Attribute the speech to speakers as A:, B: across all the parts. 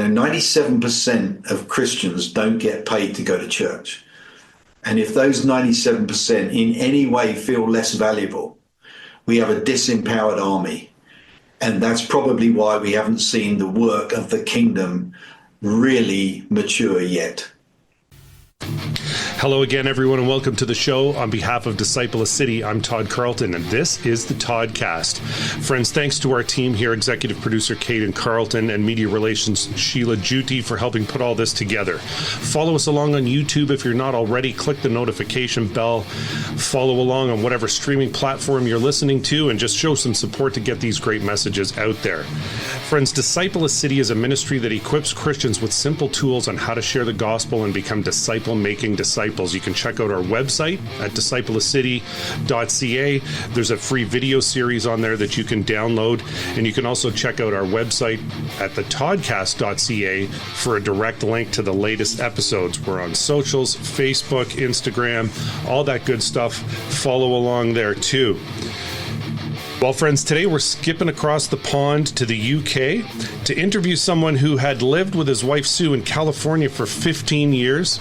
A: 97% of Christians don't get paid to go to church. And if those 97% in any way feel less valuable, we have a disempowered army. And that's probably why we haven't seen the work of the kingdom really mature yet.
B: Hello again, everyone, and welcome to the show. On behalf of Disciple of City, I'm Todd Carlton, and this is the Toddcast. Friends, thanks to our team here, executive producer Caden Carlton and media relations Sheila Juti for helping put all this together. Follow us along on YouTube if you're not already. Click the notification bell. Follow along on whatever streaming platform you're listening to, and just show some support to get these great messages out there. Friends, Disciple of City is a ministry that equips Christians with simple tools on how to share the gospel and become disciple-making disciples. You can check out our website at discipleofcity.ca. There's a free video series on there that you can download, and you can also check out our website at thetodcast.ca for a direct link to the latest episodes. We're on socials, Facebook, Instagram, all that good stuff. Follow along there too. Well, friends, today we're skipping across the pond to the UK to interview someone who had lived with his wife Sue in California for 15 years.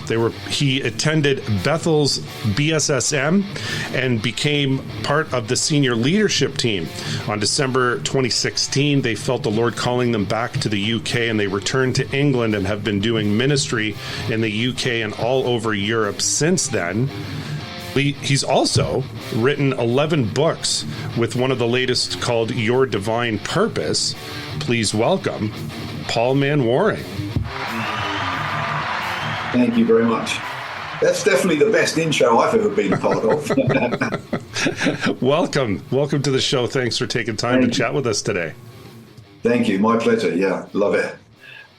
B: He attended Bethel's BSSM and became part of the senior leadership team. On December 2016, they felt the Lord calling them back to the UK, and they returned to England and have been doing ministry in the UK and all over Europe since then. He's also written 11 books, with one of the latest called Your Divine Purpose. Please welcome Paul Manwaring.
A: Thank you very much. That's definitely the best intro I've ever been part of.
B: Welcome to the show. Thanks for taking time to chat with us today.
A: Thank you. My pleasure. Yeah, love it.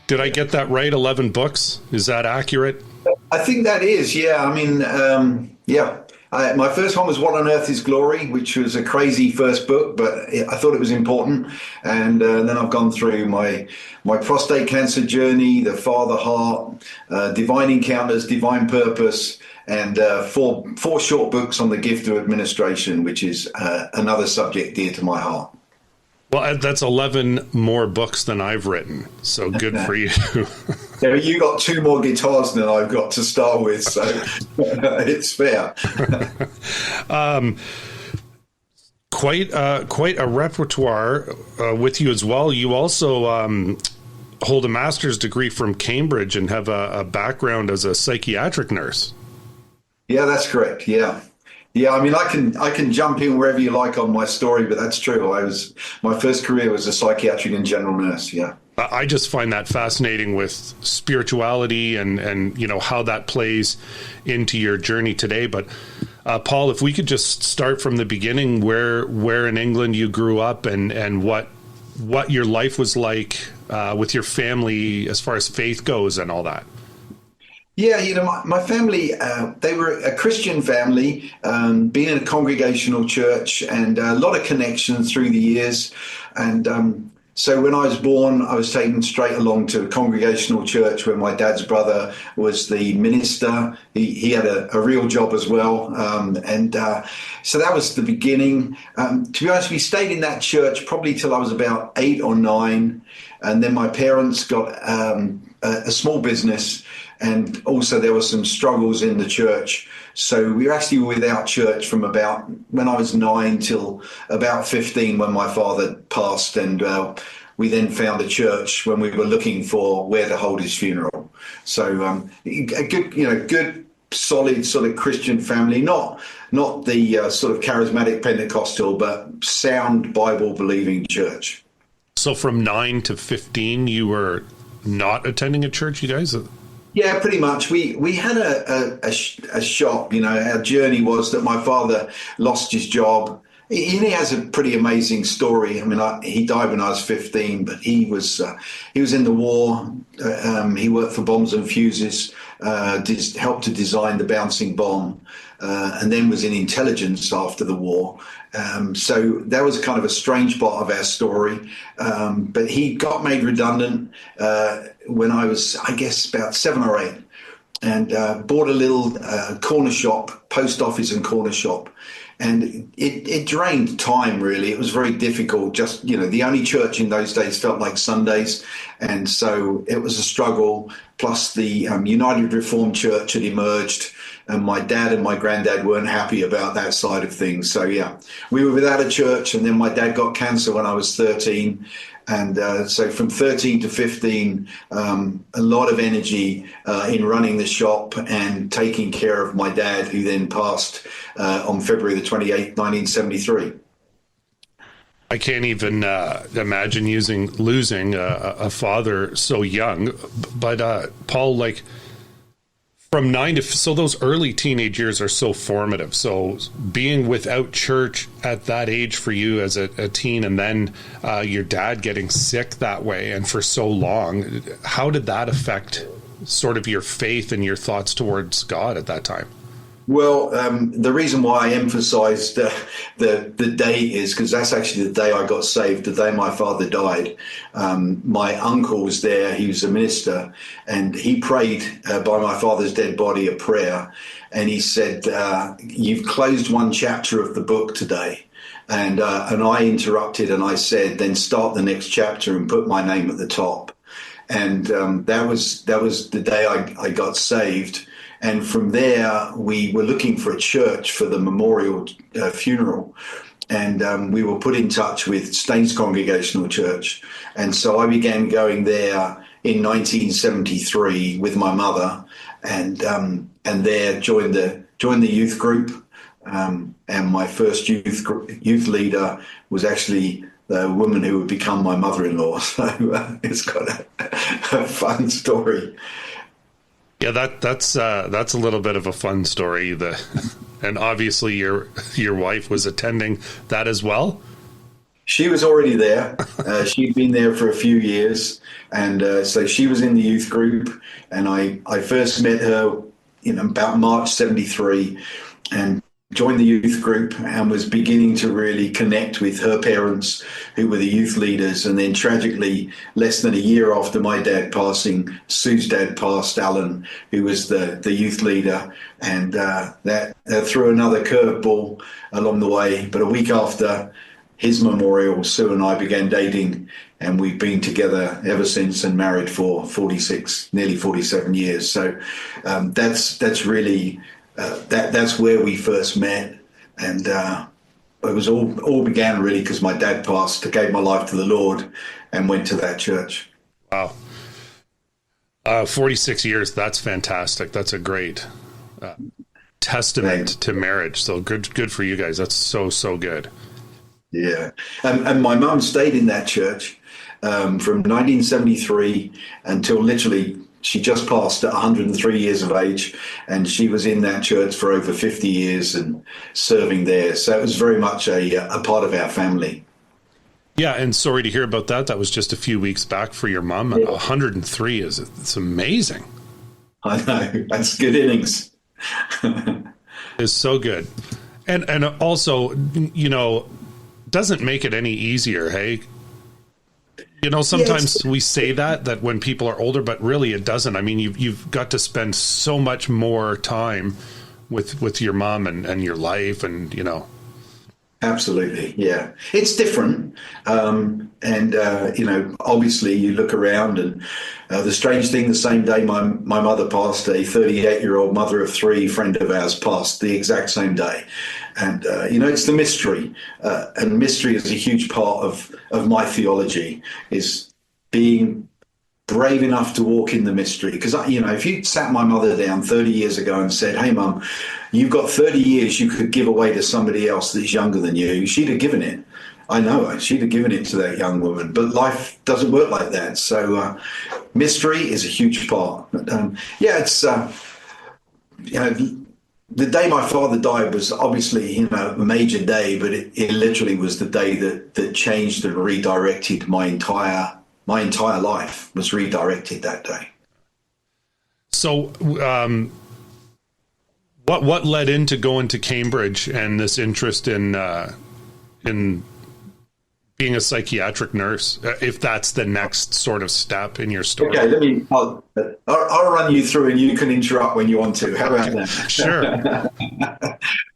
B: Did I get that right? 11 books? Is that accurate?
A: I think that is, yeah. I mean, yeah. My first one was What on Earth is Glory, which was a crazy first book, but I thought it was important. And then I've gone through my prostate cancer journey, the Father Heart, Divine Encounters, Divine Purpose, and four short books on the gift of administration, which is another subject dear to my heart.
B: Well, that's 11 more books than I've written, so good for you.
A: Yeah, you got 2 more guitars than I've got to start with, so it's fair. Quite
B: a repertoire with you as well. You also hold a master's degree from Cambridge and have a background as a psychiatric nurse.
A: Yeah, that's correct. Yeah. Yeah, I mean, I can jump in wherever you like on my story, but that's true. My first career was a psychiatric and general nurse. Yeah.
B: I just find that fascinating with spirituality and how that plays into your journey today. But Paul, if we could just start from the beginning, where in England you grew up and what your life was like with your family as far as faith goes and all that.
A: Yeah, my family, they were a Christian family, being in a congregational church, and a lot of connections through the years. And so when I was born, I was taken straight along to a congregational church where my dad's brother was the minister. He had a real job as well. So that was the beginning. To be honest, we stayed in that church probably till I was about 8 or 9. And then my parents got a small business. And also there were some struggles in the church. So we were actually without church from about when I was 9 till about 15 when my father passed. And we then found a church when we were looking for where to hold his funeral. So a good, solid sort of Christian family, not the sort of charismatic Pentecostal, but sound Bible believing church.
B: So from 9 to 15, you were not attending a church, you guys?
A: Yeah, pretty much. We had a shop. Our journey was that my father lost his job. He has a pretty amazing story. I mean, he died when I was 15, but he was in the war. He worked for Bombs and Fuses, helped to design the bouncing bomb, and then was in intelligence after the war. So that was kind of a strange part of our story. But he got made redundant when I was, I guess, about 7 or 8. and bought a little corner shop, post office and corner shop. And it drained time, really. It was very difficult. Just, the only church in those days felt like Sundays. And so it was a struggle. Plus, the United Reformed Church had emerged, and my dad and my granddad weren't happy about that side of things. So, yeah, we were without a church. And then my dad got cancer when I was 13. And so from 13 to 15, a lot of energy in running the shop and taking care of my dad, who then passed on February the 28th, 1973.
B: I can't even imagine losing a father so young. But Paul, like, from 9 to, so those early teenage years are so formative. So being without church at that age for you as a teen, and then your dad getting sick that way and for so long, how did that affect sort of your faith and your thoughts towards God at that time?
A: Well, the reason why I emphasised the date is because that's actually the day I got saved, the day my father died. My uncle was there, he was a minister, and he prayed by my father's dead body a prayer. And he said, "You've closed one chapter of the book today." And I interrupted and I said, "Then start the next chapter and put my name at the top." And that was the day I got saved. And from there, we were looking for a church for the memorial funeral. And we were put in touch with Staines Congregational Church. And so I began going there in 1973 with my mother, and there joined the youth group. And my first youth leader was actually the woman who would become my mother-in-law. So it's got a fun story.
B: Yeah, that's a little bit of a fun story. And obviously your wife was attending that as well.
A: She was already there. She'd been there for a few years, and so she was in the youth group. And I first met her in about March '73, and joined the youth group and was beginning to really connect with her parents, who were the youth leaders. And then tragically, less than a year after my dad passing, Sue's dad passed, Alan, who was the youth leader. And that threw another curveball along the way. But a week after his memorial, Sue and I began dating, and we've been together ever since and married for 46, nearly 47 years. So that's really... that's where we first met, and it was all began really because my dad passed. I gave my life to the Lord and went to that church.
B: Wow, 46 years. That's fantastic. That's a great testament to marriage. So good for you guys. That's so good.
A: Yeah, and my mum stayed in that church from 1973 until literally. She just passed at 103 years of age, and she was in that church for over 50 years and serving there. So it was very much a part of our family.
B: Yeah, and sorry to hear about that. That was just a few weeks back for your mom. Yeah. 103 it's amazing.
A: I know. That's good innings.
B: It's so good. And also, doesn't make it any easier, hey? Sometimes we say that when people are older, but really it doesn't. I mean, you've got to spend so much more time with your mom and your life, and
A: Absolutely, yeah. It's different, and obviously you look around, and the strange thing, the same day my mother passed, a 38-year-old mother of three friend of ours passed the exact same day. And, it's the mystery. And mystery is a huge part of my theology, is being brave enough to walk in the mystery. Because, if you sat my mother down 30 years ago and said, "Hey, Mum, you've got 30 years you could give away to somebody else that's younger than you," she'd have given it. I know her. She'd have given it to that young woman. But life doesn't work like that. So mystery is a huge part. But, it's, the day my father died was obviously, a major day, but it literally was the day that changed and redirected my entire life. Was redirected that day.
B: So, what led into going to Cambridge and this interest in being a psychiatric nurse, if that's the next sort of step in your story.
A: Okay, I'll run you through and you can interrupt when you want to. How about that?
B: Sure.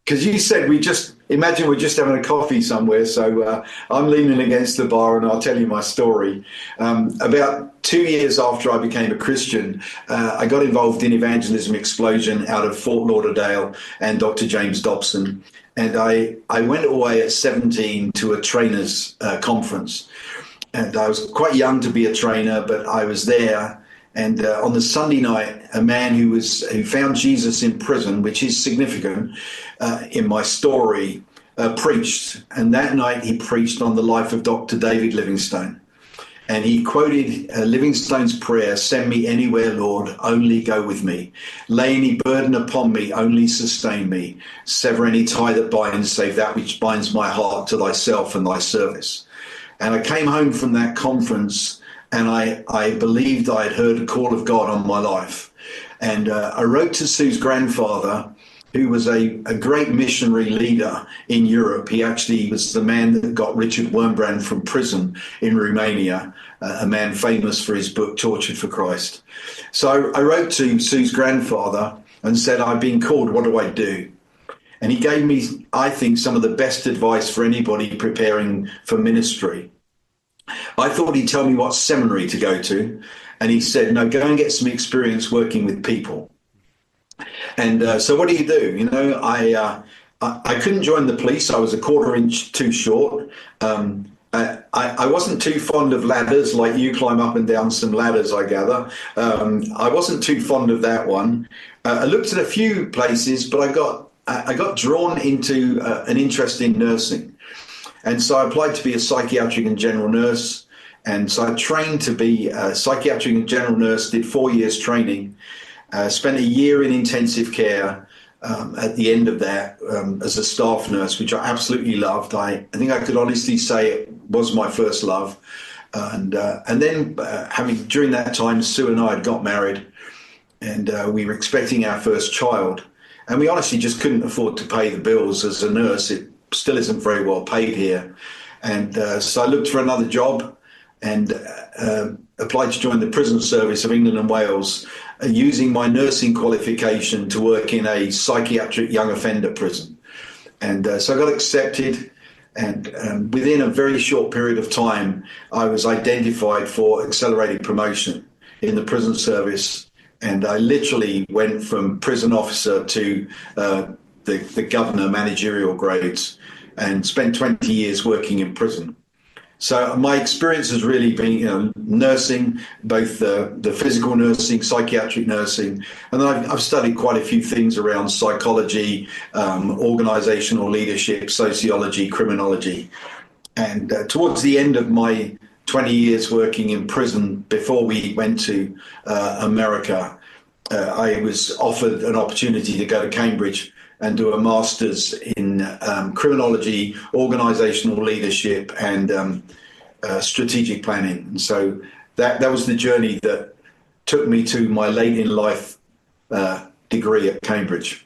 A: Because you said we're just having a coffee somewhere. So I'm leaning against the bar and I'll tell you my story. About 2 years after I became a Christian, I got involved in Evangelism Explosion out of Fort Lauderdale and Dr. James Dobson. And I went away at 17 to a trainers conference. And I was quite young to be a trainer, but I was there. And on the Sunday night, a man who found Jesus in prison, which is significant in my story, preached. And that night he preached on the life of Dr. David Livingstone. And he quoted Livingstone's prayer, "Send me anywhere, Lord, only go with me. Lay any burden upon me, only sustain me. Sever any tie that binds, save that which binds my heart to thyself and thy service." And I came home from that conference and I believed I had heard a call of God on my life. And I wrote to Sue's grandfather, who was a great missionary leader in Europe. He actually was the man that got Richard Wurmbrand from prison in Romania, a man famous for his book, Tortured for Christ. So I wrote to Sue's grandfather and said, "I've been called, what do I do?" And he gave me, I think, some of the best advice for anybody preparing for ministry. I thought he'd tell me what seminary to go to. And he said, "No, go and get some experience working with people." And so what do? You know, I couldn't join the police. I was a quarter inch too short. I wasn't too fond of ladders, like you climb up and down some ladders, I gather. I wasn't too fond of that one. I looked at a few places, but I got drawn into an interest in nursing. And so I applied to be a psychiatric and general nurse. And so I trained to be a psychiatric and general nurse, did 4 years training. Spent a year in intensive care at the end of that as a staff nurse, which I absolutely loved. I think I could honestly say it was my first love. And then during that time, Sue and I had got married and we were expecting our first child. And we honestly just couldn't afford to pay the bills as a nurse. It still isn't very well paid here. And so I looked for another job and applied to join the prison service of England and Wales, using my nursing qualification to work in a psychiatric young offender prison. And so I got accepted, and within a very short period of time, I was identified for accelerated promotion in the prison service. And I literally went from prison officer to the governor managerial grades and spent 20 years working in prison. So my experience has really been, nursing, both the physical nursing, psychiatric nursing, and then I've studied quite a few things around psychology, organizational leadership, sociology, criminology. And towards the end of my 20 years working in prison, before we went to America, I was offered an opportunity to go to Cambridge and do a master's in criminology, organizational leadership, and strategic planning. And so that was the journey that took me to my late in life degree at Cambridge.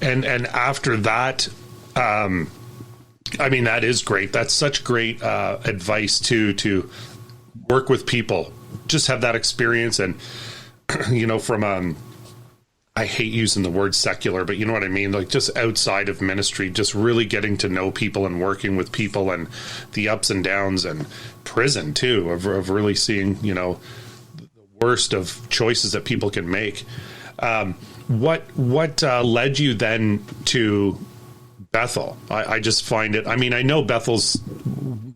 B: And after that, that is great. That's such great advice to work with people, just have that experience. And, from I hate using the word secular, but you know what I mean? Like just outside of ministry, just really getting to know people and working with people and the ups and downs, and prison too, of really seeing, the worst of choices that people can make. What led you then to Bethel? I just find it, I know Bethel's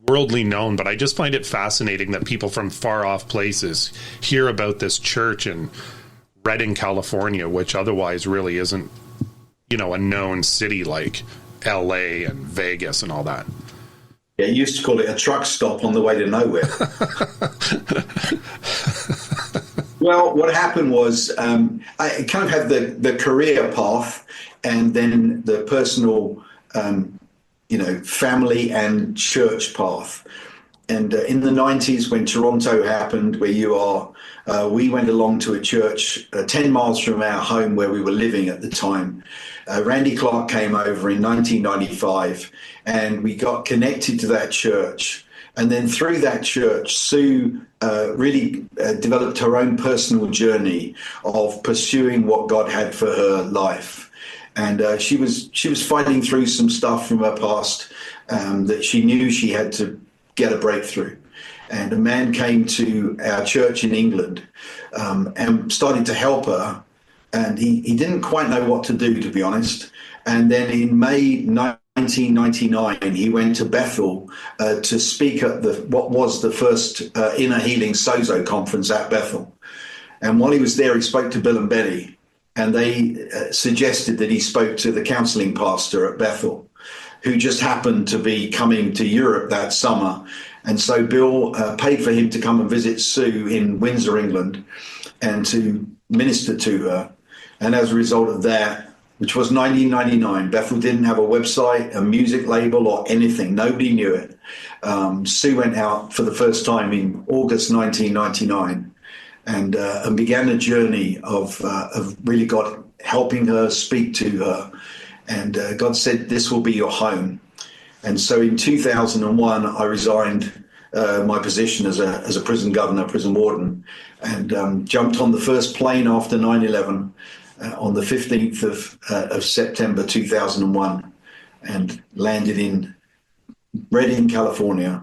B: worldly known, but I just find it fascinating that people from far off places hear about this church in Redding, California, which otherwise really isn't, a known city like LA and Vegas and all that.
A: Yeah, you used to call it a truck stop on the way to nowhere. Well, what happened was I kind of had the career path and then the personal, family and church path. And in the 90s, when Toronto happened, where you are, we went along to a church 10 miles from our home where we were living at the time. Randy Clark came over in 1995, and we got connected to that church. And then through that church, Sue really developed her own personal journey of pursuing what God had for her life. And she was fighting through some stuff from her past that she knew she had to get a breakthrough. And a man came to our church in England and started to help her. And he didn't quite know what to do, to be honest. And then in May 1999, he went to Bethel to speak at what was the first Inner Healing Sozo conference at Bethel. And while he was there, he spoke to Bill and Betty, and they suggested that he spoke to the counseling pastor at Bethel, who just happened to be coming to Europe that summer. And so Bill paid for him to come and visit Sue in Windsor, England, and to minister to her. And as a result of that, which was 1999, Bethel didn't have a website, a music label, or anything. Nobody knew it. Sue went out for the first time in August 1999 and began a journey of really God helping her, speak to her. And God said, this will be your home. And so in 2001, I resigned my position as a prison governor, prison warden, and jumped on the first plane after 9/11 on the 15th of September 2001 and landed in Redding, California,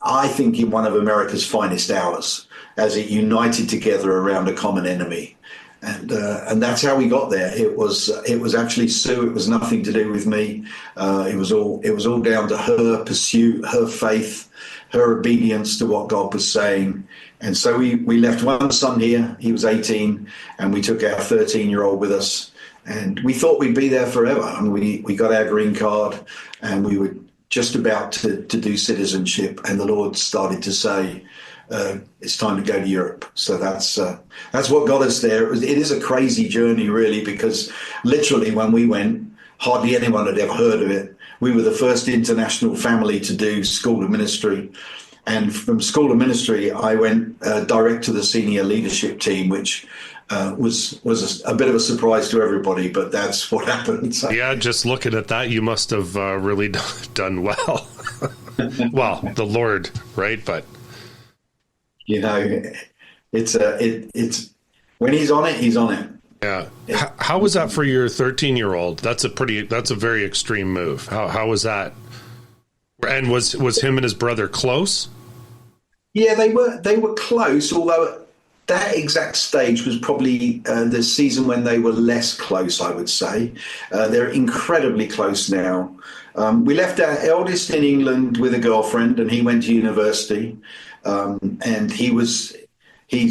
A: I think in one of America's finest hours, as it united together around a common enemy. And that's how we got there. It was actually Sue. It was nothing to do with me. It was all down to her pursuit, her faith, her obedience to what God was saying. And so we left one son here. He was 18, and we took our 13-year-old with us. And we thought we'd be there forever. And we got our green card, and we were just about to do citizenship. And the Lord started to say, it's time to go to Europe. So that's what got us there. It is a crazy journey, really, because literally when we went, hardly anyone had ever heard of it. We were the first international family to do School of Ministry. And from School of Ministry, I went direct to the senior leadership team, which was a bit of a surprise to everybody, but that's what happened. So.
B: Yeah, just looking at that, you must have really done well. Well, the Lord, right? But
A: you know, it's when he's on it, he's on it.
B: Yeah. How was that for your 13-year-old? That's a very extreme move. How was that? And was him and his brother close?
A: Yeah, they were close, although that exact stage was probably the season when they were less close, I would say. They're incredibly close now. We left our eldest in England with a girlfriend, and he went to university. And he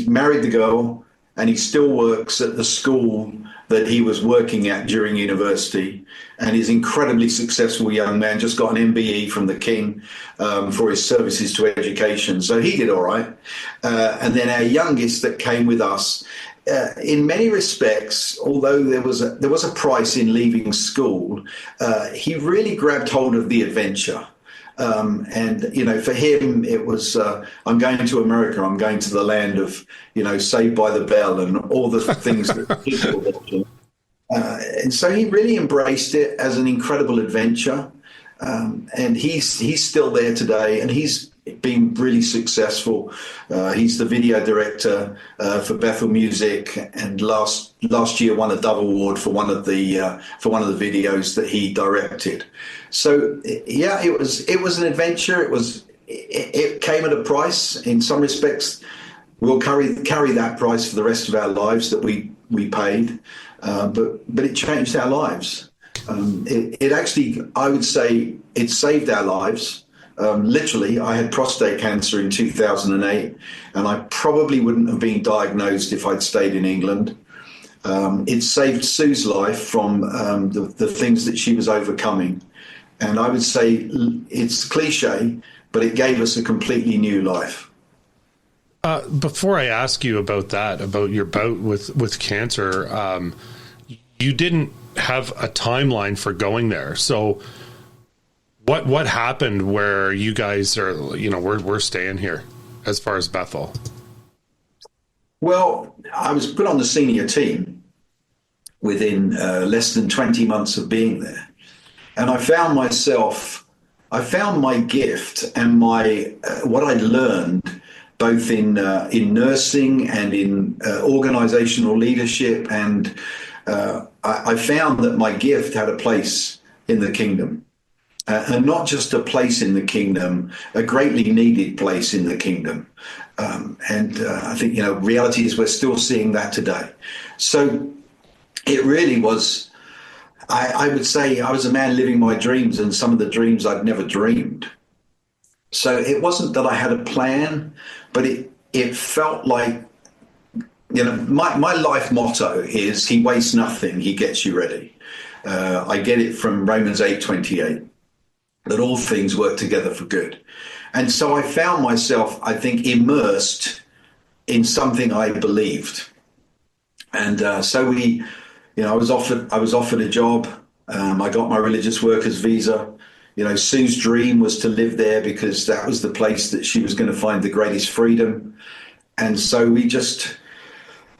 A: married the girl, and he still works at the school that he was working at during university. And he's an incredibly successful young man, just got an MBE from the King for his services to education. So he did all right. And then our youngest that came with us, in many respects, although there was a price in leaving school, he really grabbed hold of the adventure. And, you know, for him, it was, I'm going to America, I'm going to the land of, you know, Saved by the Bell and all the things that people watching. And so he really embraced it as an incredible adventure. And he's still there today, and he's been really successful. He's the video director for Bethel Music, and last year won a Dove Award for one of the videos that he directed. So yeah, it was an adventure. It came at a price. In some respects, we'll carry that price for the rest of our lives that we paid, but it changed our lives. It actually, I would say, it saved our lives. Literally, I had prostate cancer in 2008, and I probably wouldn't have been diagnosed if I'd stayed in England. It saved Sue's life from the things that she was overcoming. And I would say it's cliche, but it gave us a completely new life.
B: Before I ask you about that, about your bout with cancer, you didn't have a timeline for going there. So What happened where you guys are, we're staying here as far as Bethel?
A: Well, I was put on the senior team within less than 20 months of being there. And I found my gift and my what I learned both in nursing and in organizational leadership. And I found that my gift had a place in the kingdom. And not just a place in the kingdom, a greatly needed place in the kingdom. And I think, reality is we're still seeing that today. So it really was, I would say I was a man living my dreams and some of the dreams I'd never dreamed. So it wasn't that I had a plan, but it felt like, my life motto is he wastes nothing, he gets you ready. I get it from Romans 8:28. That all things work together for good. And so I found myself, I think, immersed in something I believed. And so I was offered a job. I got my religious workers visa. Sue's dream was to live there because that was the place that she was going to find the greatest freedom. And so we just,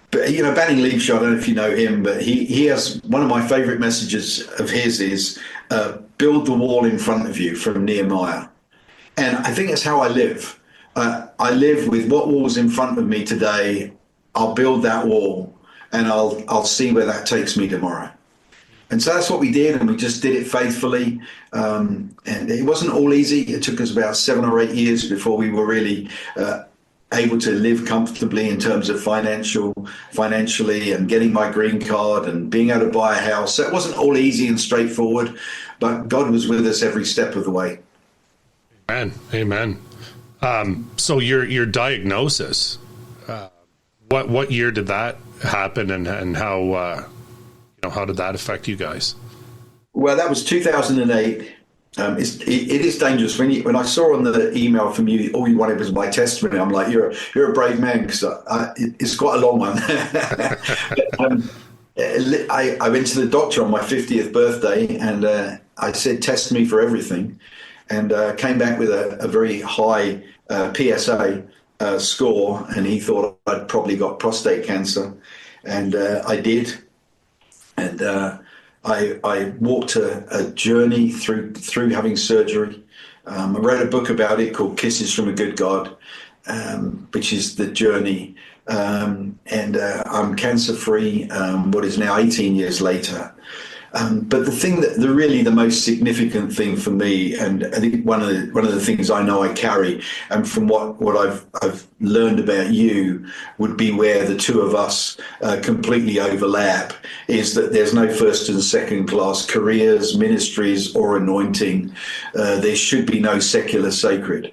A: Banning Leibshaw, I don't know if you know him, but he has one of my favorite messages of his is build the wall in front of you from Nehemiah. And I think that's how I live. I live with what wall's in front of me today. I'll build that wall and I'll see where that takes me tomorrow. And so that's what we did, and we just did it faithfully. And it wasn't all easy. It took us about 7 or 8 years before we were really able to live comfortably in terms of financially and getting my green card and being able to buy a house. So it wasn't all easy and straightforward, but God was with us every step of the way.
B: Amen. So your diagnosis, what year did that happen, and how did that affect you guys?
A: Well, that was 2008. It is dangerous when I saw on the email from you, all you wanted was my testimony. I'm like, you're a brave man, because it's quite a long one. I went to the doctor on my 50th birthday, and I said, test me for everything, and came back with a very high PSA score, and he thought I'd probably got prostate cancer, and I did. And I walked a journey through having surgery. I wrote a book about it called Kisses from a Good God, which is the journey. And I'm cancer-free, what is now 18 years later. But the most significant thing for me, and I think one of the things I know I carry, and from what I've learned about you, would be where the two of us completely overlap, is that there's no first and second class careers, ministries, or anointing. There should be no secular sacred.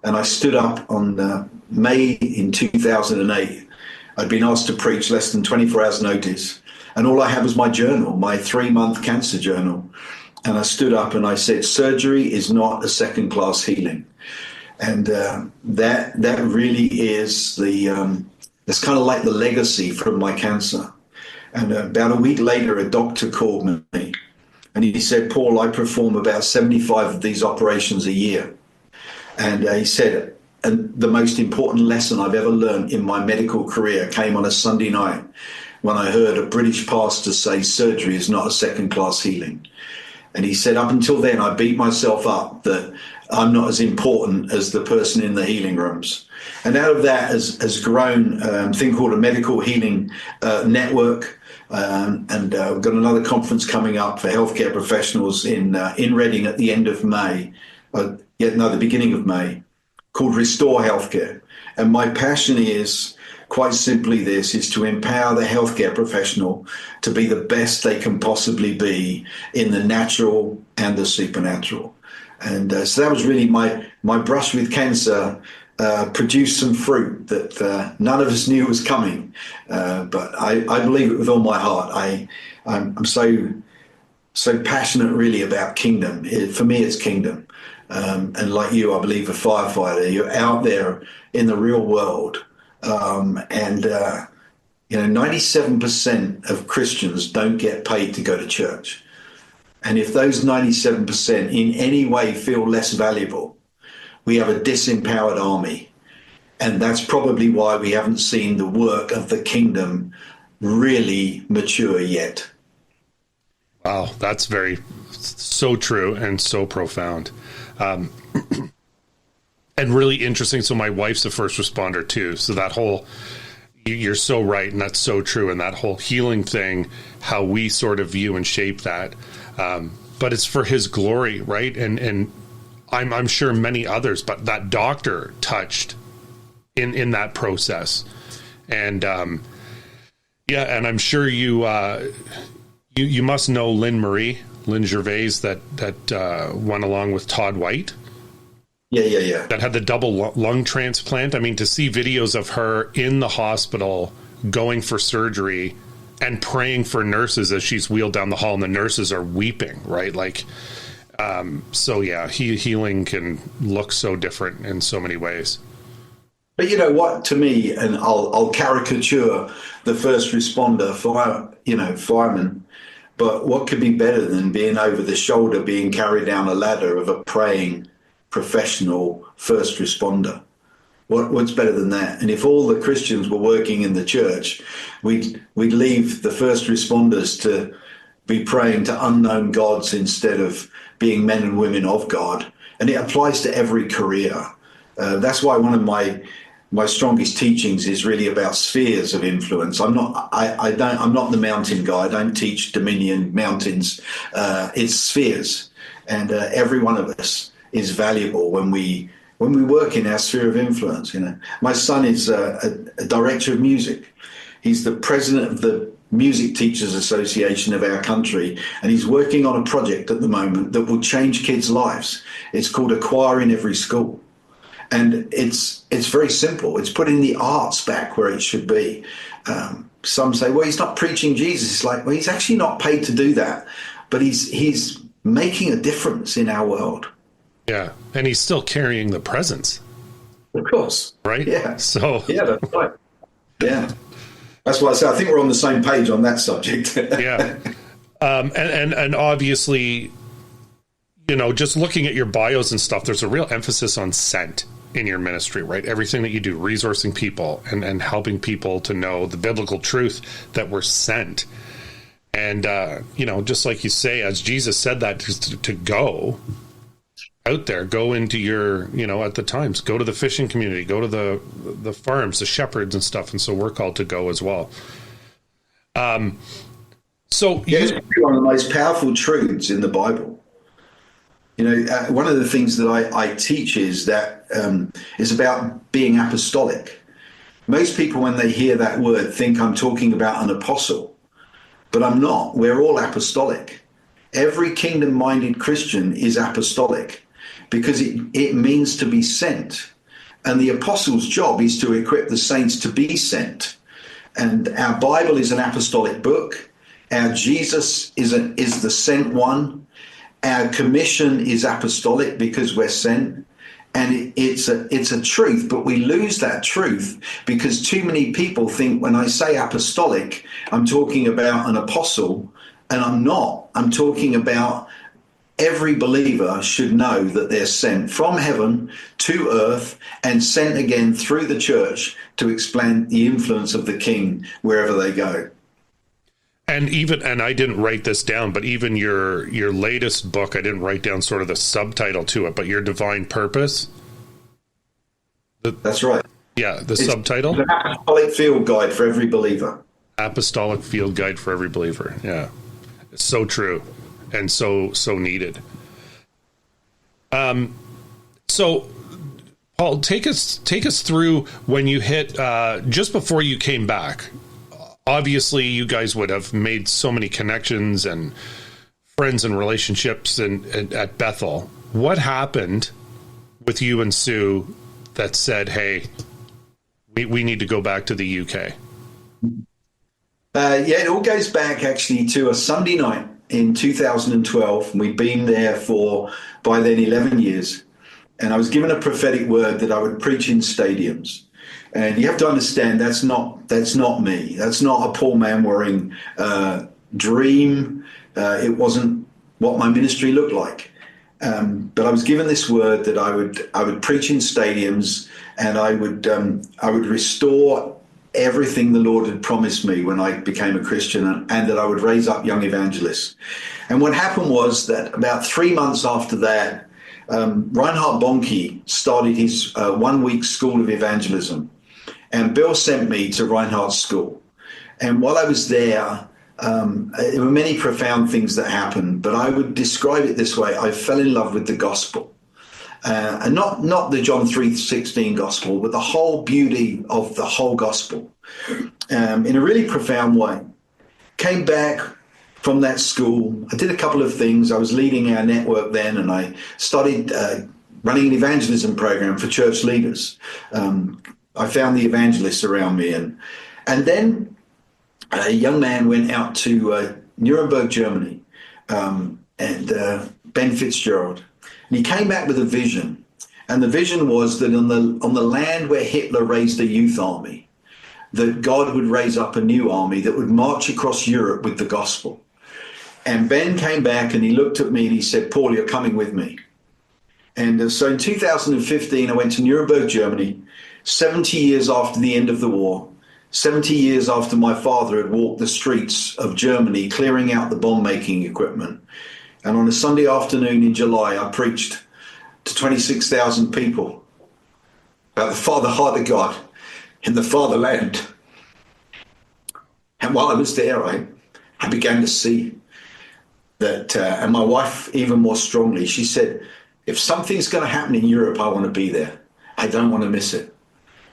A: And I stood up on May in 2008. I'd been asked to preach less than 24 hours notice. And all I had was my journal, my 3-month cancer journal. And I stood up and I said, surgery is not a second-class healing. And that really is it's kind of like the legacy from my cancer. And about a week later, a doctor called me and he said, Paul, I perform about 75 of these operations a year. And he said, and the most important lesson I've ever learned in my medical career came on a Sunday night, when I heard a British pastor say surgery is not a second-class healing. And he said, up until then, I beat myself up that I'm not as important as the person in the healing rooms. And out of that has grown a thing called a medical healing network. And we've got another conference coming up for healthcare professionals in Reading at the end of May, the beginning of May, called Restore Healthcare. And my passion is, quite simply, this is to empower the healthcare professional to be the best they can possibly be in the natural and the supernatural. And so that was really my brush with cancer, produced some fruit that none of us knew was coming. But I believe it with all my heart. I'm so passionate really about kingdom. For me, it's kingdom. And like you, I believe a firefighter. You're out there in the real world. 97% of Christians don't get paid to go to church. And if those 97% in any way feel less valuable, we have a disempowered army. And that's probably why we haven't seen the work of the kingdom really mature yet.
B: Wow, that's so true and so profound. And really interesting. So my wife's a first responder too. So that whole, you're so right. And that's so true. And that whole healing thing, how we sort of view and shape that. But it's for his glory, right? And I'm sure many others, but that doctor touched in that process. And yeah, and I'm sure you must know Lynn Gervais that went along with Todd White.
A: Yeah.
B: That had the double lung transplant. I mean, to see videos of her in the hospital going for surgery and praying for nurses as she's wheeled down the hall, and the nurses are weeping, right? Like, so yeah, healing can look so different in so many ways.
A: But you know what, to me, and I'll caricature the first responder, fireman, but what could be better than being over the shoulder, being carried down a ladder of a praying professional first responder? What's better than that? And if all the Christians were working in the church, we'd leave the first responders to be praying to unknown gods instead of being men and women of God. And it applies to every career. That's why one of my strongest teachings is really about spheres of influence. I'm not the mountain guy. I don't teach dominion mountains. It's spheres, and every one of us is valuable when we work in our sphere of influence. You know, my son is a director of music. He's the president of the Music Teachers Association of our country, and he's working on a project at the moment that will change kids' lives. It's called A Choir in Every School. And it's very simple. It's putting the arts back where it should be. Some say, well, he's not preaching Jesus. It's like, well, he's actually not paid to do that, but he's making a difference in our world.
B: Yeah, and he's still carrying the presence.
A: Of course.
B: Right?
A: Yeah.
B: So
A: yeah, that's right. Yeah. That's why I say I think we're on the same page on that subject.
B: Yeah. And obviously, you know, just looking at your bios and stuff, there's a real emphasis on sent in your ministry, right? Everything that you do, resourcing people and helping people to know the biblical truth that we're sent. And, you know, just like you say, as Jesus said that to go out there, go into your, you know, at the times, go to the fishing community, go to the farms, the shepherds and stuff. And so we're called to go as well. So
A: it's one of the most powerful truths in the Bible. You know, one of the things that I teach is that is about being apostolic. Most people, when they hear that word, think I'm talking about an apostle, but I'm not. We're all apostolic. Every kingdom-minded Christian is apostolic because it means to be sent. And the apostle's job is to equip the saints to be sent. And our Bible is an apostolic book. Our Jesus is the sent one. Our commission is apostolic because we're sent. And it's a truth, but we lose that truth because too many people think when I say apostolic, I'm talking about an apostle, and I'm not. I'm talking about every believer should know that they're sent from heaven to earth and sent again through the church to explain the influence of the King wherever they go.
B: And I didn't write this down, but even your latest book, I didn't write down sort of the subtitle to it, but Your Divine Purpose.
A: That's right.
B: Yeah, it's subtitle.
A: An apostolic field guide for every believer.
B: Apostolic field guide for every believer. Yeah, it's so true, and so needed. So, Paul, take us through when you hit just before you came back. Obviously, you guys would have made so many connections and friends and relationships at Bethel. What happened with you and Sue that said, hey, we need to go back to the UK?
A: It all goes back actually to a Sunday night in 2012. We'd been there for, by then, 11 years. And I was given a prophetic word that I would preach in stadiums. And you have to understand that's not me. That's not a Paul Manwaring dream. It wasn't what my ministry looked like. But I was given this word that I would preach in stadiums, and I would restore everything the Lord had promised me when I became a Christian, and that I would raise up young evangelists. And what happened was that about 3 months after that, Reinhard Bonnke started his 1 week school of evangelism, and Bill sent me to Reinhard's school. And while I was there, there were many profound things that happened, but I would describe it this way: I fell in love with the gospel. And not the John 3:16 gospel, but the whole beauty of the whole gospel, in a really profound way. Came back from that school. I did a couple of things. I was leading our network then, and I started running an evangelism program for church leaders. I found the evangelists around me, and then a young man went out to Nuremberg, Germany, and Ben Fitzgerald. And he came back with a vision, and the vision was that on the land where Hitler raised a youth army, that God would raise up a new army that would march across Europe with the gospel. And Ben came back and he looked at me and he said, "Paul, you're coming with me." And so in 2015, I went to Nuremberg, Germany, 70 years after the end of the war, 70 years after my father had walked the streets of Germany, clearing out the bomb-making equipment. And on a Sunday afternoon in July, I preached to 26,000 people about the heart of God in the fatherland. And while I was there, I began to see that, and my wife even more strongly, she said, if something's going to happen in Europe, I want to be there. I don't want to miss it.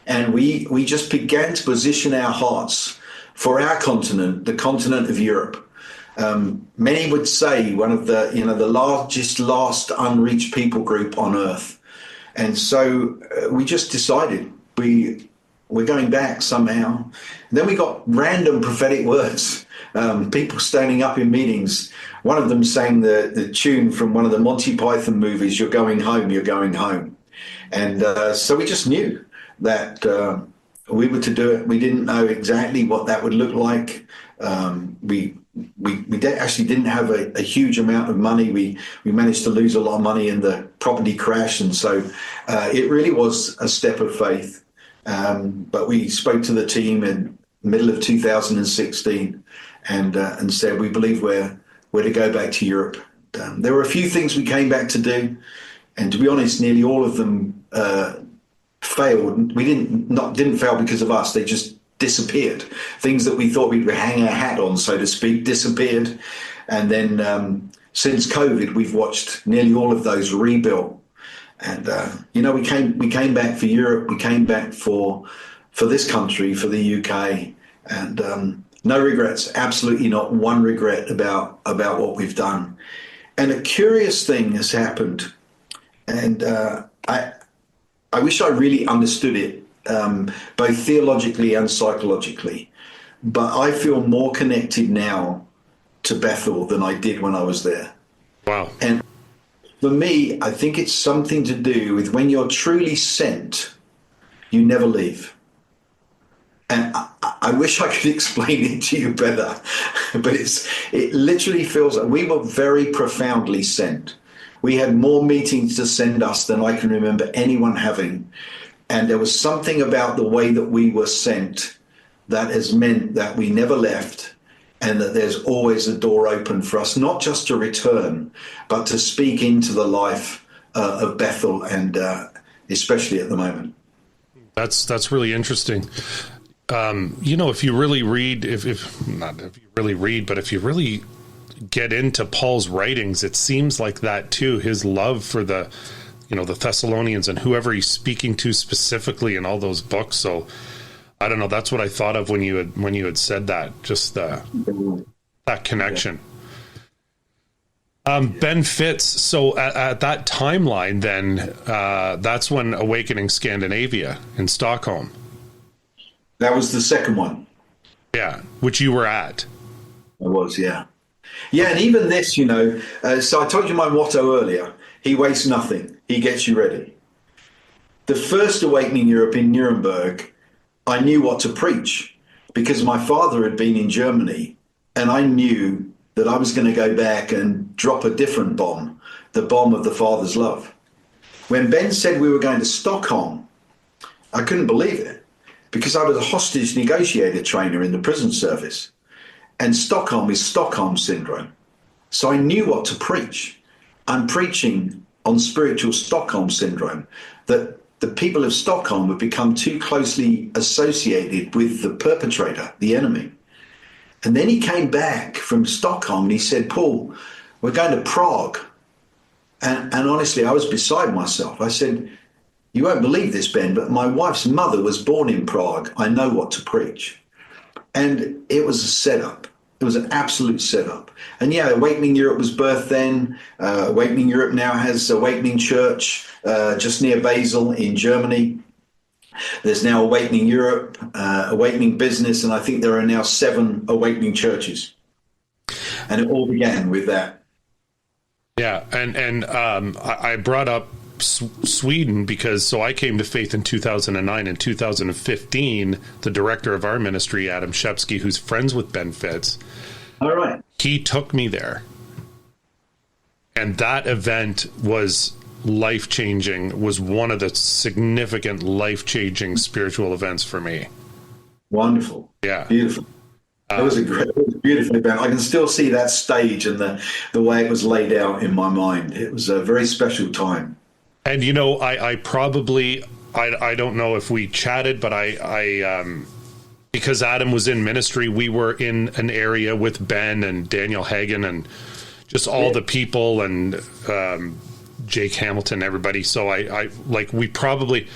A: And we just began to position our hearts for our continent, the continent of Europe. Many would say one of the last unreached people group on earth. And so we just decided we're going back somehow. And then we got random prophetic words, people standing up in meetings. One of them sang the tune from one of the Monty Python movies, "You're going home, you're going home." And so we just knew that we were to do it. We didn't know exactly what that would look like. We actually didn't have a huge amount of money. We managed to lose a lot of money in the property crash, and so it really was a step of faith. But we spoke to the team in the middle of 2016 and said we believe we're to go back to Europe. There were a few things we came back to do, and to be honest, nearly all of them failed. We didn't fail because of us. They just disappeared. Things that we thought we'd hang our hat on, so to speak, disappeared. And then since COVID, we've watched nearly all of those rebuilt. And we came back for Europe. We came back for this country, for the UK, and no regrets. Absolutely not one regret about what we've done. And a curious thing has happened, and I wish I really understood it, both theologically and psychologically, but I feel more connected now to Bethel than I did when I was there.
B: Wow.
A: And for me, I think it's something to do with when you're truly sent, you never leave. And I wish I could explain it to you better, but it literally feels like we were very profoundly sent. We had more meetings to send us than I can remember anyone having. And there was something about the way that we were sent that has meant that we never left, and that there's always a door open for us, not just to return, but to speak into the life of Bethel, and especially at the moment.
B: That's really interesting. If you really read, if you really get into Paul's writings, it seems like that too. His love for the Thessalonians and whoever he's speaking to specifically in all those books. So I don't know. That's what I thought of when you had said that. Just that connection. Ben Fitz. So at that timeline, then that's when Awakening Scandinavia in Stockholm.
A: That was the second one.
B: Yeah, which you were at.
A: I was, yeah. Yeah, and even this, so I told you my motto earlier: he wastes nothing, he gets you ready. The first Awakening Europe in Nuremberg, I knew what to preach because my father had been in Germany, and I knew that I was going to go back and drop a different bomb, the bomb of the Father's love. When Ben said we were going to Stockholm, I couldn't believe it because I was a hostage negotiator trainer in the prison service. And Stockholm is Stockholm syndrome. So I knew what to preach. I'm preaching on spiritual Stockholm syndrome, that the people of Stockholm would become too closely associated with the perpetrator, the enemy. And then he came back from Stockholm and he said, Paul, we're going to Prague. And honestly, I was beside myself. I said, you won't believe this, Ben, but my wife's mother was born in Prague. I know what to preach. And it was a setup. It was an absolute setup. And yeah, Awakening Europe was birthed then. Awakening Europe now has Awakening Church just near Basel in Germany. There's now Awakening Europe, Awakening Business, and I think there are now 7 Awakening churches. And it all began with that.
B: Yeah, and I brought up Sweden because I came to faith in 2009. In 2015, the director of our ministry, Adam Shepsky, who's friends with Ben Fitz,
A: all right,
B: he took me there, and that event was life-changing. Was one of the significant life-changing spiritual events for me.
A: Wonderful.
B: Yeah,
A: beautiful. It was a beautiful event. I can still see that stage and the way it was laid out in my mind. It was a very special time.
B: And I probably I don't know if we chatted, but I because Adam was in ministry, we were in an area with Ben and Daniel Hagen and just all the people and Jake Hamilton, everybody. So I like we probably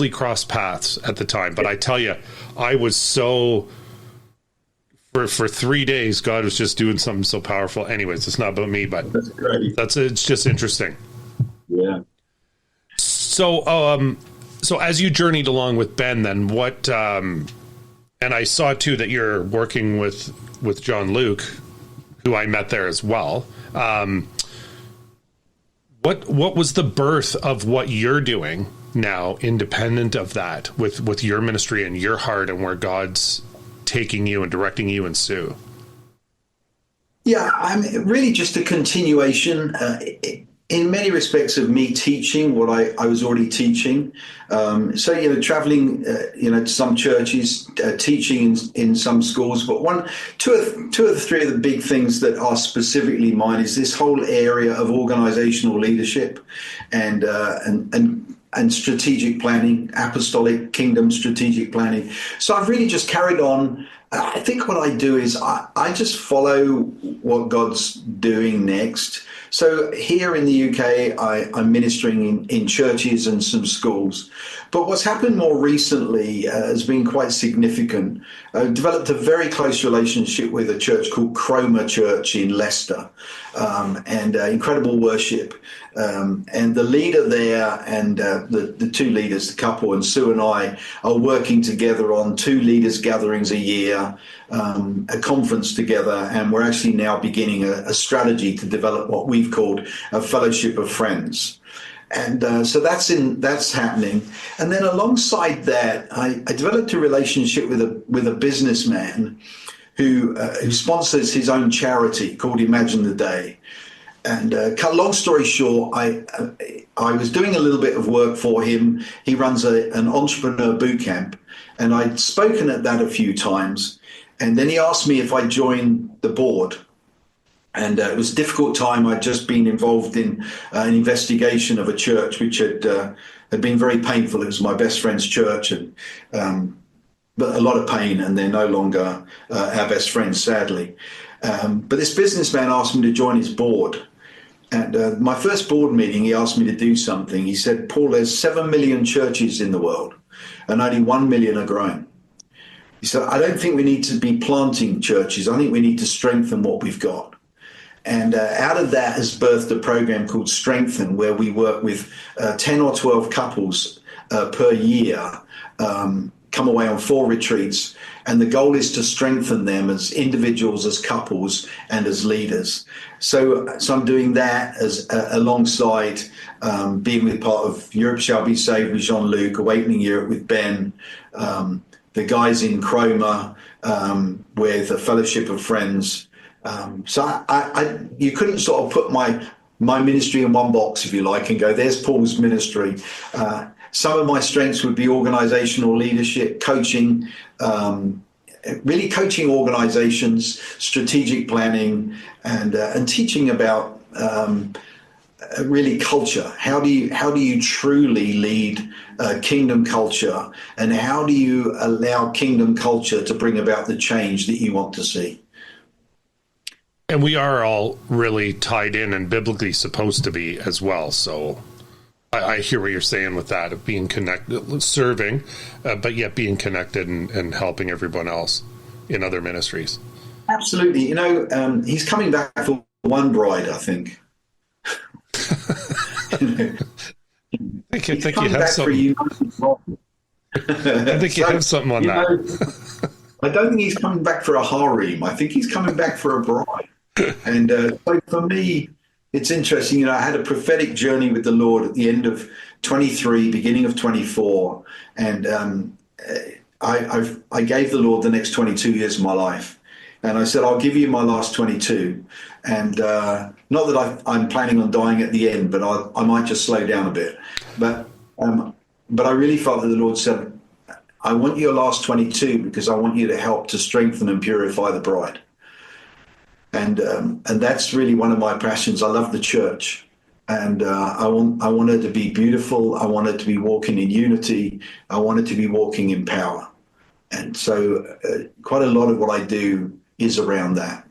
B: crossed paths at the time. But I tell you, I was so for 3 days, God was just doing something so powerful. Anyways, it's not about me, but
A: that's great.
B: It's just interesting.
A: Yeah.
B: So as you journeyed along with Ben, then what? And I saw too that you're working with John Luke, who I met there as well. What was the birth of what you're doing now, independent of that, with your ministry and your heart and where God's taking you and directing you and Sue?
A: Yeah, I'm really just a continuation. In many respects of me teaching what I was already teaching. So, traveling, to some churches, teaching in some schools. But two of the three of the big things that are specifically mine is this whole area of organizational leadership and strategic planning, apostolic kingdom strategic planning. So I've really just carried on. I think what I do is I just follow what God's doing next. So here in the UK, I'm ministering in churches and some schools. But what's happened more recently has been quite significant. I've developed a very close relationship with a church called Cromer Church in Leicester, and incredible worship. And the leader there and the two leaders, the couple, and Sue and I are working together on 2 leaders gatherings a year, a conference together, and we're actually now beginning a strategy to develop what we've called a fellowship of friends. And so that's happening. And then alongside that, I developed a relationship with a businessman who sponsors his own charity called Imagine the Day. And long story short, I was doing a little bit of work for him. He runs an entrepreneur boot camp, and I'd spoken at that a few times. And then he asked me if I'd join the board. And it was a difficult time. I'd just been involved in an investigation of a church which had been very painful. It was my best friend's church, and but a lot of pain, and they're no longer our best friends, sadly. But this businessman asked me to join his board. And my first board meeting, he asked me to do something. He said, Paul, there's 7 million churches in the world, and only 1 million are growing. He said, I don't think we need to be planting churches. I think we need to strengthen what we've got. And out of that has birthed a program called Strengthen, where we work with 10 or 12 couples per year, come away on 4 retreats. And the goal is to strengthen them as individuals, as couples, and as leaders. So I'm doing that as alongside being with part of Europe Shall Be Saved with Jean-Luc, Awakening Europe with Ben, the guys in Cromer with a Fellowship of Friends, You couldn't sort of put my ministry in one box, if you like, and go, there's Paul's ministry. Some of my strengths would be organizational leadership, coaching, really coaching organizations, strategic planning, and teaching about really culture. How do you truly lead kingdom culture, and how do you allow kingdom culture to bring about the change that you want to see?
B: And we are all really tied in and biblically supposed to be as well. So I hear what you're saying with that, of being connected, serving, but yet being connected and helping everyone else in other ministries.
A: Absolutely. He's coming back for one bride, I think.
B: I think you have something. I think you have something on that.
A: I don't think he's coming back for a harem. I think he's coming back for a bride. And so for me, it's interesting. I had a prophetic journey with the Lord at the end of 23, beginning of 24, and I gave the Lord the next 22 years of my life. And I said, I'll give you my last 22. And not that I'm planning on dying at the end, but I might just slow down a bit. But I really felt that the Lord said, I want your last 22 because I want you to help to strengthen and purify the bride. And that's really one of my passions. I love the church, and I want her to be beautiful. I want her to be walking in unity. I want her to be walking in power. And so quite a lot of what I do is around that.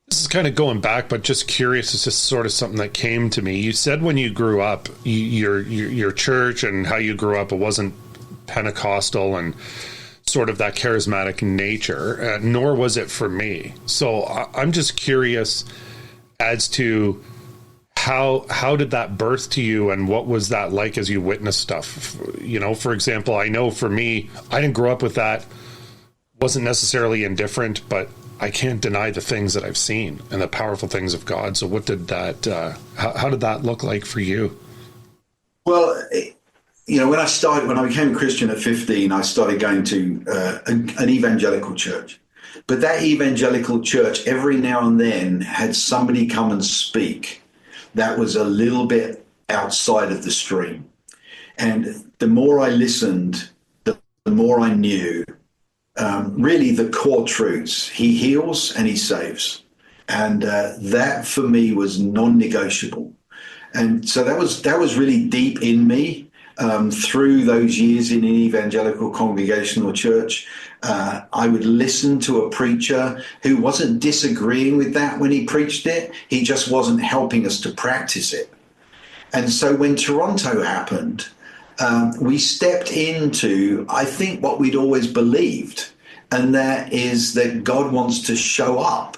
B: This is kind of going back, but just curious. It's just sort of something that came to me. You said when you grew up, your church and how you grew up, it wasn't Pentecostal and sort of that charismatic nature, nor was it for me. So I'm just curious as to how did that birth to you, and what was that like as you witnessed stuff? For example, I know for me, I didn't grow up with that, wasn't necessarily indifferent, but I can't deny the things that I've seen and the powerful things of God. So what did that, how did that look like for you?
A: Well, when I became a Christian at 15, I started going to an evangelical church. But that evangelical church, every now and then, had somebody come and speak that was a little bit outside of the stream. And the more I listened, the more I knew really the core truths. He heals and he saves. And that for me was non-negotiable. And so that was really deep in me. Through those years in an evangelical congregational church, I would listen to a preacher who wasn't disagreeing with that when he preached it. He just wasn't helping us to practice it. And so when Toronto happened, we stepped into, I think, what we'd always believed, and that is that God wants to show up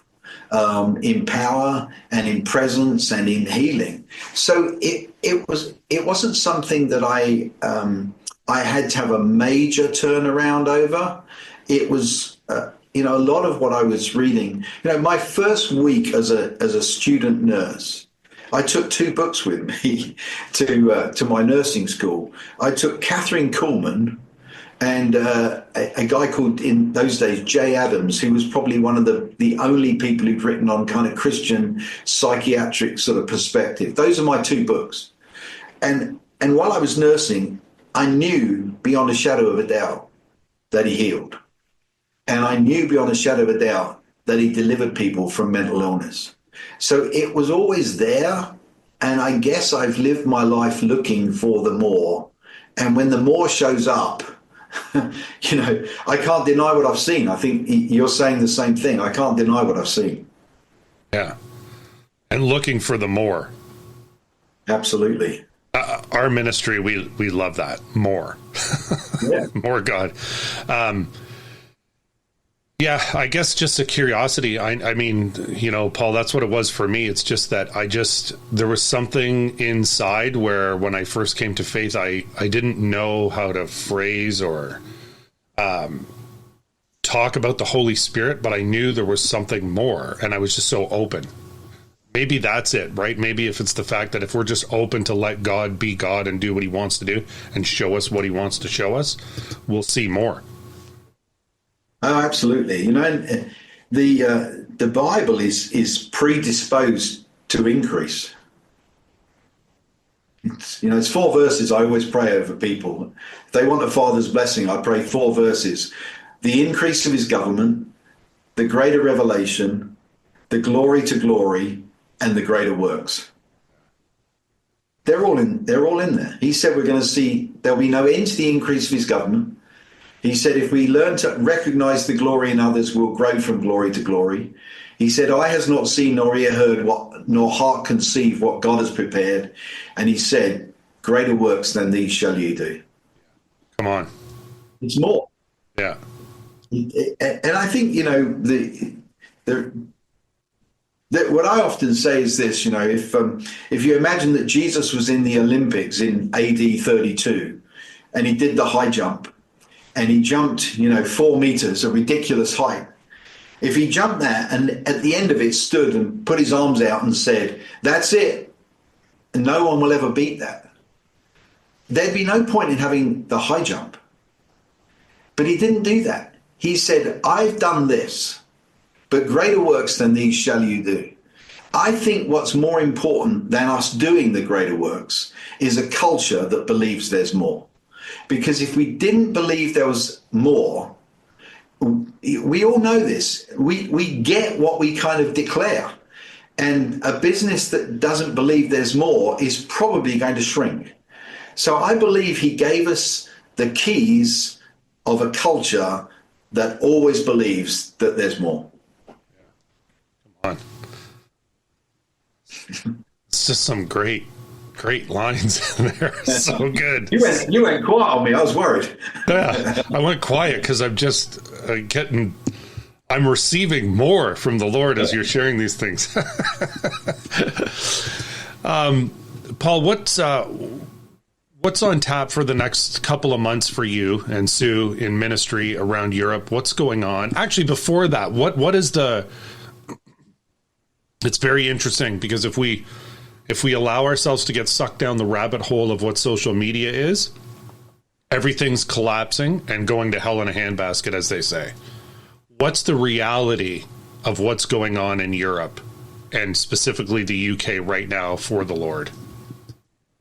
A: in power and in presence and in healing. So it wasn't something that I had to have a major turnaround over. It was a lot of what I was reading. My first week as a student nurse, I took 2 books with me to my nursing school. I took Catherine Kuhlman and a guy called, in those days, Jay Adams, who was probably one of the only people who'd written on kind of Christian psychiatric sort of perspective. Those are my 2 books. And while I was nursing, I knew beyond a shadow of a doubt that he healed. And I knew beyond a shadow of a doubt that he delivered people from mental illness. So it was always there. And I guess I've lived my life looking for the more. And when the more shows up, I can't deny what I've seen. I think you're saying the same thing. I can't deny what I've seen.
B: Yeah. And looking for the more.
A: Absolutely.
B: Our ministry, we love that. More. Yeah. More God. Yeah, I guess just a curiosity. I mean, Paul, that's what it was for me. It's just that there was something inside where when I first came to faith, I didn't know how to phrase or talk about the Holy Spirit, but I knew there was something more, and I was just so open. Maybe that's it, right? Maybe if it's the fact that if we're just open to let God be God and do what he wants to do and show us what he wants to show us, we'll see more.
A: Oh, absolutely. The Bible is predisposed to increase. It's 4 verses I always pray over people. If they want a father's blessing, I pray 4 verses. The increase of his government, the greater revelation, the glory to glory, and the greater works. They're all in there. He said we're going to see there'll be no end to the increase of his government. He said if we learn to recognize the glory in others, we'll grow from glory to glory. He said, eye has not seen nor ear heard nor heart conceive what God has prepared. And he said, greater works than these shall you do.
B: Come on.
A: It's more.
B: Yeah.
A: And I think, what I often say is this, if you imagine that Jesus was in the Olympics in AD 32 and he did the high jump and he jumped, 4 meters, a ridiculous height. If he jumped that and at the end of it stood and put his arms out and said, that's it, and no one will ever beat that, there'd be no point in having the high jump. But he didn't do that. He said, I've done this, but greater works than these shall you do. I think what's more important than us doing the greater works is a culture that believes there's more. Because if we didn't believe there was more, we all know this. We get what we kind of declare. And a business that doesn't believe there's more is probably going to shrink. So I believe he gave us the keys of a culture that always believes that there's more.
B: Come on. It's just some great lines in there. So good.
A: You went quiet on me. I was worried.
B: Yeah, I went quiet because I'm just I'm receiving more from the Lord as you're sharing these things. Paul, what's on tap for the next couple of months for you and Sue in ministry around Europe? What's going on? Actually, before that, what is it's very interesting because if we allow ourselves to get sucked down the rabbit hole of what social media is, everything's collapsing and going to hell in a handbasket, as they say. What's the reality of what's going on in Europe and specifically the UK right now for the Lord?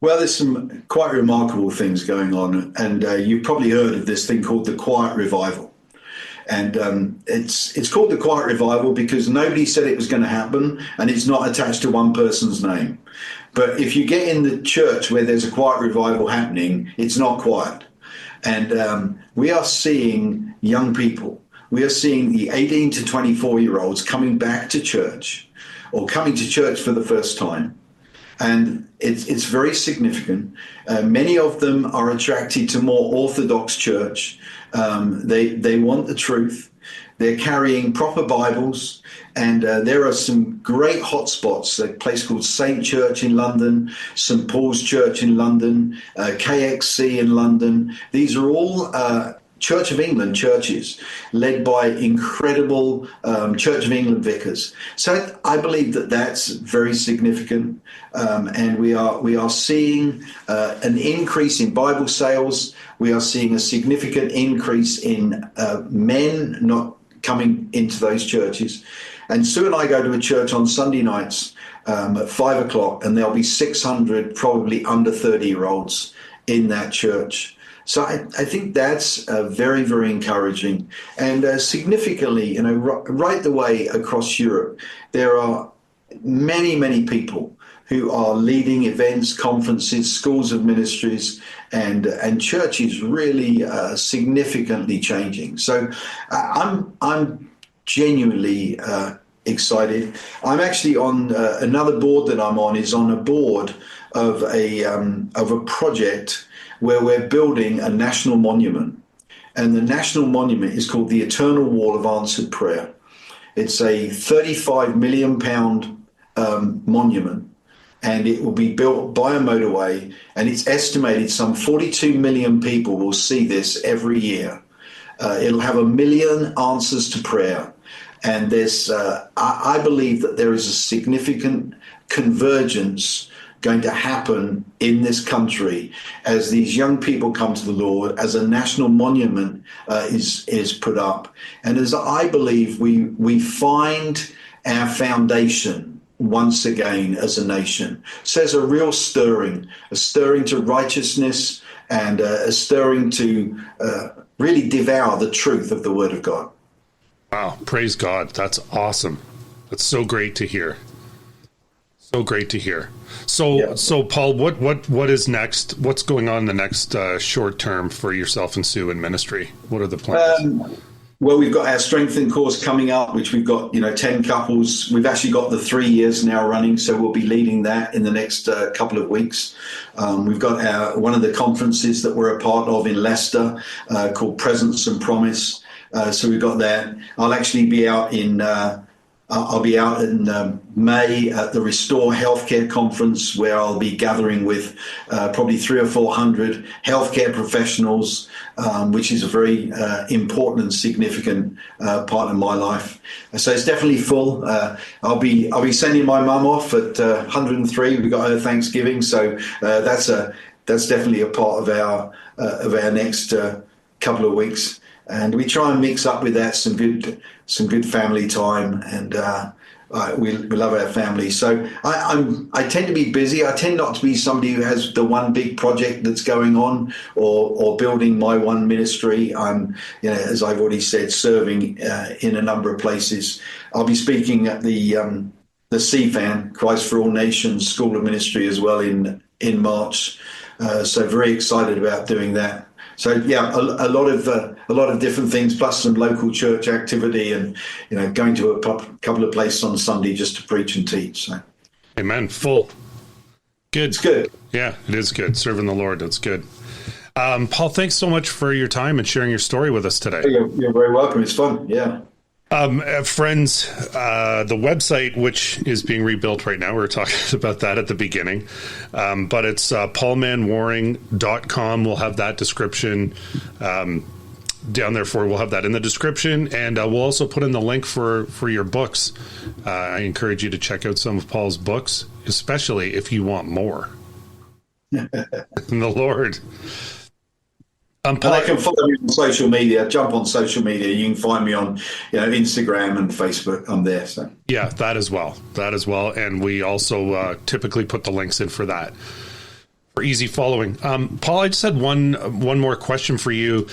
A: Well, there's some quite remarkable things going on. And you've probably heard of this thing called the Quiet Revival. And it's called the Quiet Revival because nobody said it was going to happen, and it's not attached to one person's name. But if you get in the church where there's a quiet revival happening, it's not quiet. And we are seeing young people. We are seeing the 18 to 24-year-olds coming back to church or coming to church for the first time. And it's very significant. Many of them are attracted to more orthodox church. They want the truth. They're carrying proper Bibles. And there are some great hotspots, a place called Saint Church in London, St. Paul's Church in London, KXC in London. These are all Church of England churches led by incredible Church of England vicars. So I believe that that's very significant. And we are seeing an increase in Bible sales. We are seeing a significant increase in men not coming into those churches. And Sue and I go to a church on Sunday nights at 5 o'clock, and there'll be 600 probably under 30-year-olds in that church. So I think that's very, very encouraging. And significantly, right the way across Europe, there are many, many people who are leading events, conferences, schools of ministries, and churches really significantly changing. So I'm genuinely excited. I'm actually on another board that I'm on is on a board of a project where we're building a national monument. And the national monument is called the Eternal Wall of Answered Prayer. It's a £35 million monument, and it will be built by a motorway, and it's estimated some 42 million people will see this every year. It'll have 1 million answers to prayer. And there's, I believe that there is a significant convergence going to happen in this country as these young people come to the Lord, as a national monument is put up, and as I believe we find our foundation once again as a nation. So there's a real stirring, a stirring to righteousness, and a stirring to really devour the truth of the Word of God.
B: Wow, praise God. That's awesome. That's so great to hear. So great to hear. So Paul, what is next? What's going on the next short term for yourself and Sue in ministry? What are the plans?
A: Well, we've got our strengthen course coming up, which we've got 10 couples. We've actually got the 3 years now running, so we'll be leading that in the next couple of weeks. We've got one of the conferences that we're a part of in Leicester called Presence and Promise. So we've got that. I'll actually be out in May at the Restore Healthcare Conference, where I'll be gathering with probably 300 or 400 healthcare professionals, which is a very important and significant part of my life. So it's definitely full. I'll be sending my mum off at 103. We got her Thanksgiving, so that's definitely a part of our next couple of weeks. And we try and mix up with that some good family time, and we love our family. So I tend to be busy. I tend not to be somebody who has the one big project that's going on, or building my one ministry. I'm, as I've already said, serving in a number of places. I'll be speaking at the CFAN, Christ for All Nations School of Ministry, as well in March. So very excited about doing that. So yeah, a lot of different things, plus some local church activity, and going to a couple of places on Sunday just to preach and teach. So,
B: amen. Full. Good.
A: It's good.
B: Yeah, it is good. Serving the Lord. That's good. Paul, thanks so much for your time and sharing your story with us today.
A: You're very welcome. It's fun. Yeah.
B: Friends, the website, which is being rebuilt right now, we were talking about that at the beginning, but it's paulmanwaring.com. We'll have that description down there we'll have that in the description, and we'll also put in the link for your books. I encourage you to check out some of Paul's books, especially if you want more in the Lord.
A: Paul, and I can follow me on social media. Jump on social media. You can find me on Instagram and Facebook. I'm there. So
B: yeah, that as well. And we also typically put the links in for that, for easy following. Paul, I just had one more question for you.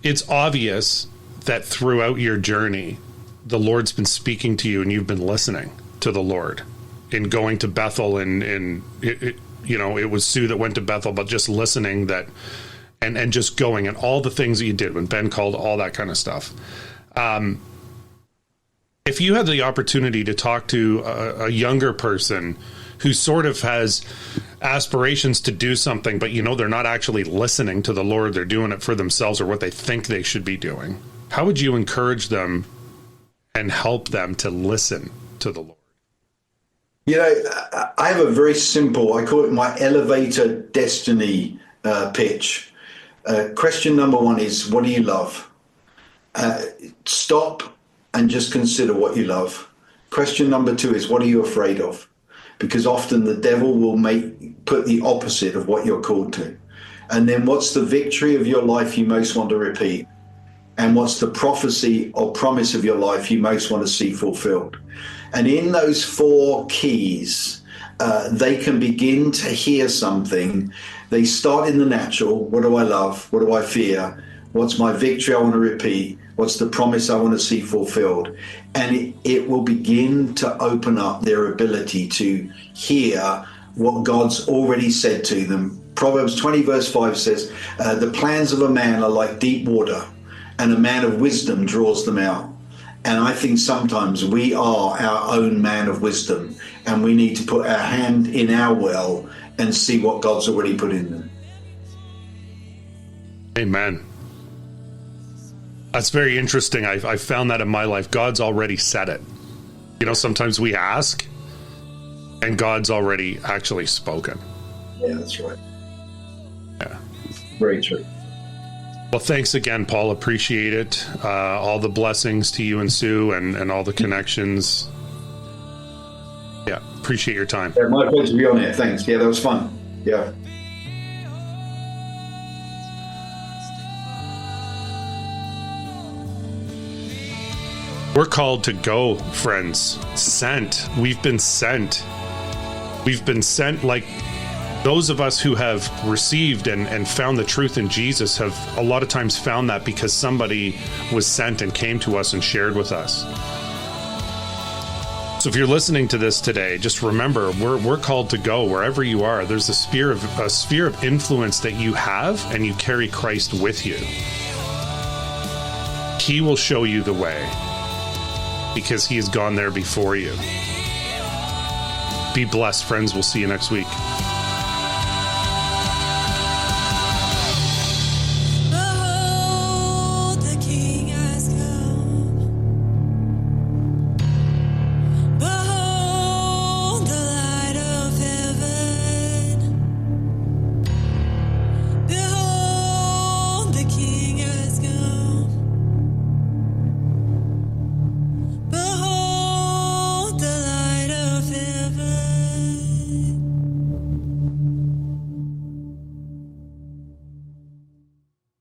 B: It's obvious that throughout your journey, the Lord's been speaking to you, and you've been listening to the Lord in going to Bethel, and it was Sue that went to Bethel, but just listening that. And just going, and all the things that you did when Ben called, all that kind of stuff. If you had the opportunity to talk to a younger person who sort of has aspirations to do something, but they're not actually listening to the Lord, they're doing it for themselves or what they think they should be doing, how would you encourage them and help them to listen to the Lord?
A: I have a very simple, I call it my elevator destiny pitch. Question number one is, what do you love? Stop and just consider what you love. Question number two is, what are you afraid of? Because often the devil will put the opposite of what you're called to. And then what's the victory of your life you most want to repeat? And what's the prophecy or promise of your life you most want to see fulfilled? And in those four keys, they can begin to hear something. They start in the natural. What do I love? What do I fear? What's my victory I want to repeat? What's the promise I want to see fulfilled? And it will begin to open up their ability to hear what God's already said to them. Proverbs 20 verse 5 says, the plans of a man are like deep water, and a man of wisdom draws them out. And I think sometimes we are our own man of wisdom, and we need to put our hand in our well and see what God's already put in them.
B: Amen. That's very interesting. I found that in my life. God's already said it. Sometimes we ask, and God's already actually spoken.
A: Yeah, that's right.
B: Yeah.
A: Very true.
B: Well, thanks again, Paul. Appreciate it. All the blessings to you and Sue, and all the connections. Yeah. Appreciate your time.
A: Yeah, my pleasure to be on here. Thanks. Yeah, that was fun. Yeah.
B: We're called to go, friends. Sent. We've been sent. We've been sent, like those of us who have received and found the truth in Jesus have a lot of times found that because somebody was sent and came to us and shared with us. So if you're listening to this today, just remember, we're called to go wherever you are. There's a sphere of influence that you have, and you carry Christ with you. He will show you the way because he has gone there before you. Be blessed, friends. We'll see you next week.